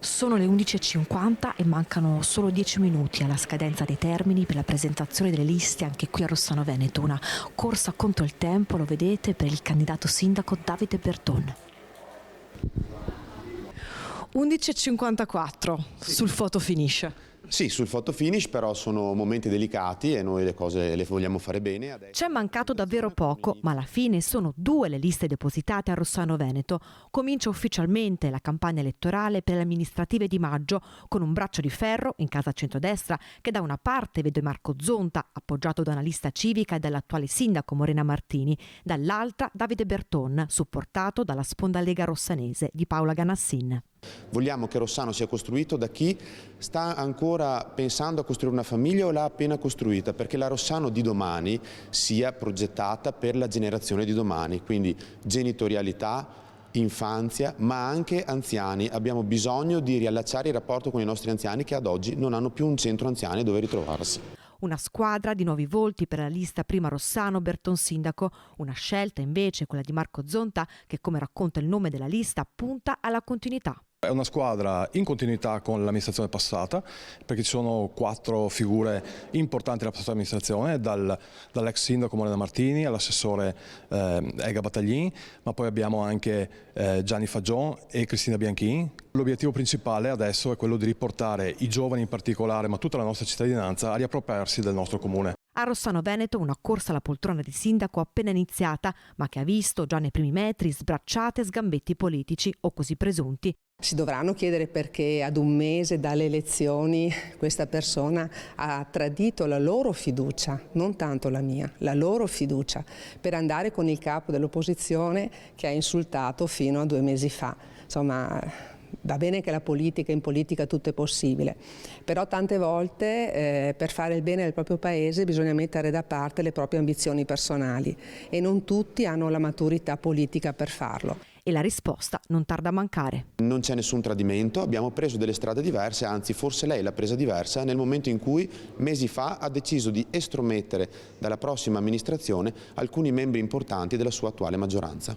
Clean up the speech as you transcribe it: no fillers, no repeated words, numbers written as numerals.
Sono le 11:50 e mancano solo 10 minuti alla scadenza dei termini per la presentazione delle liste anche qui a Rossano Veneto. Una corsa contro il tempo, lo vedete, per il candidato sindaco Davide Berton. 11:54 sul photo finish. Sì, sul photo finish, però sono momenti delicati e noi le cose le vogliamo fare bene. C'è mancato davvero poco, ma alla fine sono 2 le liste depositate a Rossano Veneto. Comincia ufficialmente la campagna elettorale per le amministrative di maggio con un braccio di ferro in casa centrodestra che da una parte vede Marco Zonta, appoggiato da una lista civica e dall'attuale sindaco Morena Martini, dall'altra Davide Berton, supportato dalla sponda Lega Rossanese di Paola Ganassin. Vogliamo che Rossano sia costruito da chi sta ancora pensando a costruire una famiglia o l'ha appena costruita, perché la Rossano di domani sia progettata per la generazione di domani, quindi genitorialità, infanzia, ma anche anziani. Abbiamo bisogno di riallacciare il rapporto con i nostri anziani che ad oggi non hanno più un centro anziani dove ritrovarsi. Una squadra di nuovi volti per la lista prima Rossano, Berton sindaco. Una scelta invece, quella di Marco Zonta, che come racconta il nome della lista punta alla continuità. È una squadra in continuità con l'amministrazione passata, perché ci sono 4 figure importanti della passata amministrazione, dall'ex sindaco Morena Martini all'assessore Ega Battaglin, ma poi abbiamo anche Gianni Fagion e Cristina Bianchin. L'obiettivo principale adesso è quello di riportare i giovani in particolare, ma tutta la nostra cittadinanza, a riappropriarsi del nostro comune. A Rossano Veneto una corsa alla poltrona di sindaco appena iniziata, ma che ha visto già nei primi metri sbracciate sgambetti politici o così presunti. Si dovranno chiedere perché ad un mese dalle elezioni questa persona ha tradito la loro fiducia, non tanto la mia, la loro fiducia, per andare con il capo dell'opposizione che ha insultato fino a 2 mesi fa. Insomma, va bene che in politica tutto è possibile, però tante volte per fare il bene del proprio paese bisogna mettere da parte le proprie ambizioni personali e non tutti hanno la maturità politica per farlo. E la risposta non tarda a mancare. Non c'è nessun tradimento, abbiamo preso delle strade diverse, anzi forse lei l'ha presa diversa nel momento in cui mesi fa ha deciso di estromettere dalla prossima amministrazione alcuni membri importanti della sua attuale maggioranza.